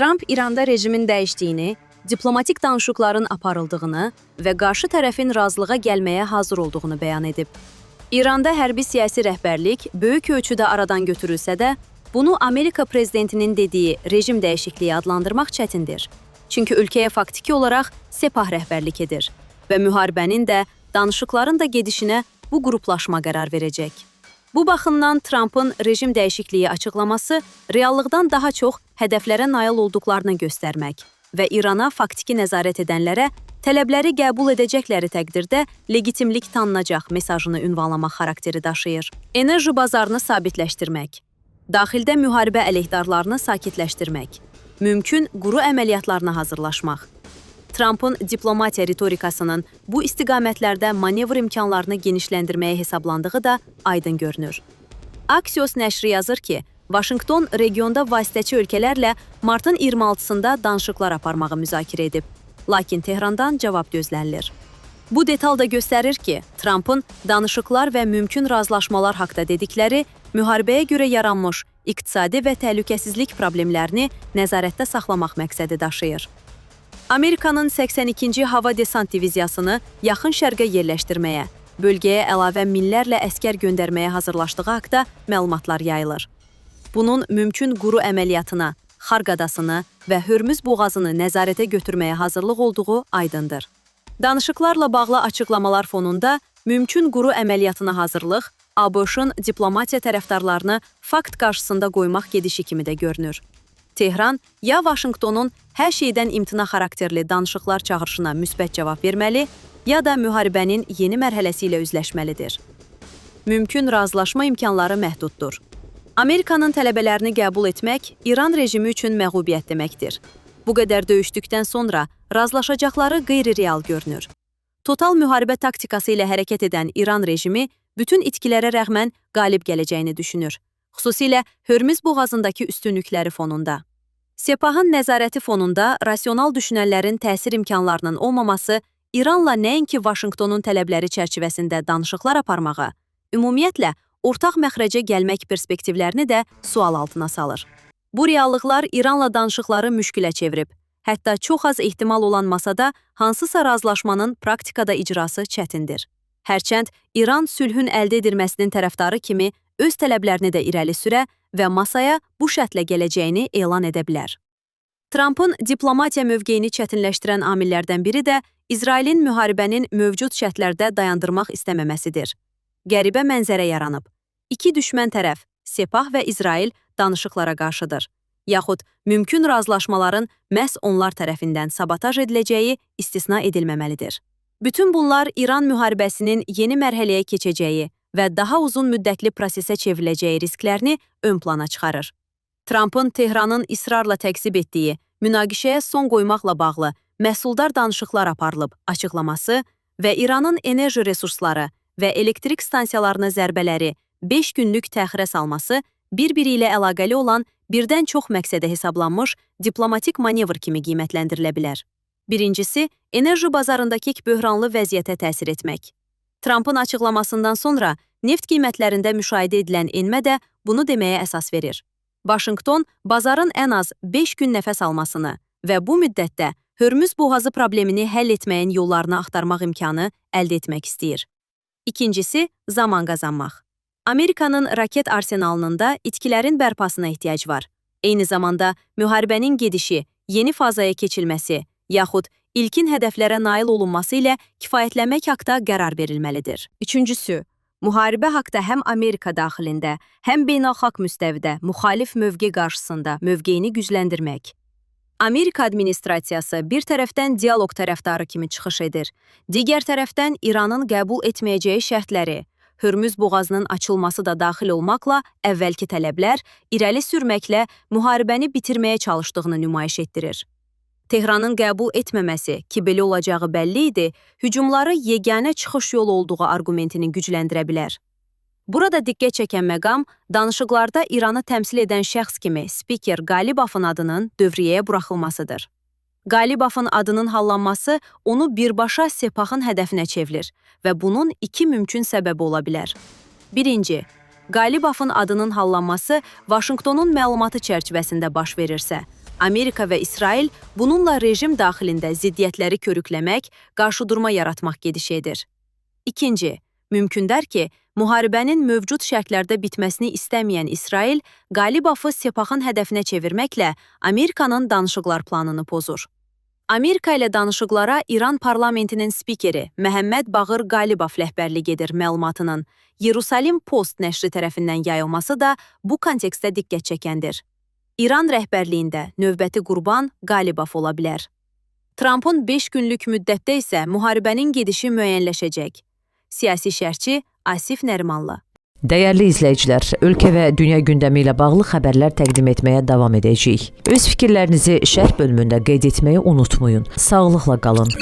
Tramp İranda rejimin dəyişdiyini, diplomatik danışıqların aparıldığını və qarşı tərəfin razılığa gəlməyə hazır olduğunu bəyan edib. İranda hərbi siyasi rəhbərlik böyük ölçüdə aradan götürülsə də, bunu Amerika prezidentinin dediyi rejim dəyişikliyi adlandırmaq çətindir. Çünki ölkəyə faktiki olaraq Sepah rəhbərlik edir və müharibənin də, danışıqların da gedişinə bu qruplaşma qərar verəcək. Bu baxımdan Trump'ın rejim dəyişikliyi açıqlaması reallıqdan daha çox hədəflərə nail olduqlarını göstərmək və İrana faktiki nəzarət edənlərə tələbləri qəbul edəcəkləri təqdirdə legitimlik tanınacaq mesajını ünvanlamaq xarakteri daşıyır. Enerji bazarını sabitləşdirmək, daxildə müharibə əleyhdarlarını sakitləşdirmək, mümkün quru əməliyyatlarına hazırlaşmaq. Trump'ın diplomatiya ritorikasının bu istiqamətlərdə manevr imkanlarını genişləndirməyə hesablandığı da aydın görünür. Axios nəşri yazır ki, Vaşinqton regionda vasitəçi ölkələrlə martın 26-sında danışıqlar aparmağı müzakirə edib, lakin Tehrandan cavab gözlənilir. Bu detal da göstərir ki, Trump'ın danışıqlar və mümkün razılaşmalar haqqında dedikləri müharibəyə görə yaranmış iqtisadi və təhlükəsizlik problemlərini nəzarətdə saxlamaq məqsədi daşıyır. Amerikanın 82-ci Hava Desant Diviziyasını yaxın şərqə yerləşdirməyə, bölgəyə əlavə minlərlə əskər göndərməyə hazırlaşdığı haqqda məlumatlar yayılır. Bunun mümkün quru əməliyyatına, Xarq adasını və Hörmüz boğazını nəzarətə götürməyə hazırlıq olduğu aydındır. Danışıqlarla bağlı açıqlamalar fonunda mümkün quru əməliyyatına hazırlıq ABŞ-ın diplomatiya tərəfdarlarını fakt qarşısında qoymaq gedişi kimi də görünür. Tehran ya Vaşinqtonun hər şeydən imtina xarakterli danışıqlar çağırışına müsbət cavab verməli, ya da müharibənin yeni mərhələsi ilə üzləşməlidir. Mümkün razılaşma imkanları məhduddur. Amerikanın tələbələrini qəbul etmək İran rejimi üçün məğlubiyyət deməkdir. Bu qədər döyüşdükdən sonra razılaşacaqları qeyri-real görünür. Total müharibə taktikası ilə hərəkət edən İran rejimi bütün itkilərə rəğmən qalib gələcəyini düşünür. Xüsusilə Hörmüz boğazındakı üstünlükləri fonunda. Sepahın nəzarəti fonunda rasional düşünənlərin təsir imkanlarının olmaması İranla nəinki Vaşinqtonun tələbləri çərçivəsində danışıqlar aparmağa, ümumiyyətlə ortaq məxrəcə gəlmək perspektivlərini də sual altına salır. Bu reallıqlar İranla danışıqları müşkülə çevirib, hətta çox az ehtimal olan masada hansısa razılaşmanın praktikada icrası çətindir. Hərçənd İran sülhün əldə edilməsinin tərəfdarı kimi öz tələblərini də irəli sürə və masaya bu şərtlə gələcəyini elan edə bilər. Trump'ın diplomatiya mövqeyini çətinləşdirən amillərdən biri də İsrailin müharibənin mövcud şərtlərdə dayandırmaq istəməməsidir. Qəribə mənzərə yaranıb. İki düşmən tərəf, Sepah və İsrail danışıqlara qarşıdır. Yaxud mümkün razılaşmaların məhz onlar tərəfindən sabotaj ediləcəyi istisna edilməməlidir. Bütün bunlar İran müharibəsinin yeni mərhələyə keçəcəyi və daha uzun müddətli prosesə çevriləcəyi risklərini ön plana çıxarır. Trump'ın Tehranın israrla təqsib etdiyi, münaqişəyə son qoymaqla bağlı məhsuldar danışıqlar aparılıb açıqlaması və İranın enerji resursları və elektrik stansiyalarına zərbələri 5 günlük təxirə salması bir-biri ilə əlaqəli olan birdən çox məqsədə hesablanmış diplomatik manevr kimi qiymətləndirilə bilər. Birincisi, enerji bazarındakı böhranlı vəziyyətə təsir etmək. Trump'ın açıqlamasından sonra neft qiymətlərində müşahidə edilən enmə də bunu deməyə əsas verir. Vaşinqton bazarın ən az 5 gün nəfəs almasını və bu müddətdə Hörmüz boğazı problemini həll etməyin yollarını axtarmaq imkanı əldə etmək istəyir. İkincisi, zaman qazanmaq. Amerikanın raket arsenalının da itkilərin bərpasına ehtiyac var. Eyni zamanda müharibənin gedişi, yeni fazaya keçilməsi, yaxud ilkin hədəflərə nail olunması ilə kifayətlənmək haqqda qərar verilməlidir. Üçüncüsü, müharibə haqqda həm Amerika daxilində, həm beynəlxalq müstəvidə müxalif mövqe qarşısında mövqeyini gücləndirmək. Amerika administrasiyası bir tərəfdən dialoq tərəfdarı kimi çıxış edir, digər tərəfdən İranın qəbul etməyəcəyi şərtləri, Hörmüz boğazının açılması da daxil olmaqla əvvəlki tələblər irəli sürməklə müharibəni bitirməyə çalışdığını nümayiş etdirir. Tehranın qəbul etməməsi, ki belə olacağı bəlli idi, hücumları yeganə çıxış yolu olduğu argumentini gücləndirə bilər. Burada diqqət çəkən məqam, danışıqlarda İranı təmsil edən şəxs kimi spiker Qalibafın adının dövriyyəyə buraxılmasıdır. Qalibafın adının hallanması onu birbaşa Sepahın hədəfinə çevrilir və bunun iki mümkün səbəbi ola bilər. Birinci, Qalibafın adının hallanması Vaşinqtonun məlumatı çərçivəsində baş verirsə, Amerika və İsrail bununla rejim daxilində ziddiyyətləri körükləmək, qarşıdurma yaratmaq gedişi edir. İkinci, mümkündür ki, müharibənin mövcud şərtlərdə bitməsini istəməyən İsrail Qalibafı Sepahın hədəfinə çevirməklə Amerikanın danışıqlar planını pozur. Amerika ilə danışıqlara İran parlamentinin spikeri Məhəmməd Bağır Qalibaf rəhbərlik edir məlumatının Yerusalim Post nəşri tərəfindən yayılması da bu kontekstdə diqqət çəkəndir. İran rəhbərliyində növbəti qurban Qalibaf ola bilər. Trumpın 5 günlük müddətdə isə müharibənin gedişi müəyyənləşəcək. Siyasi şərhçi Asif Nərimanlı. Dəyərli izləyicilər, ölkə və dünya gündəmi ilə bağlı xəbərlər təqdim etməyə davam edəcəyik. Öz fikirlərinizi şərh bölümündə qeyd etməyi unutmayın. Sağlıqla qalın.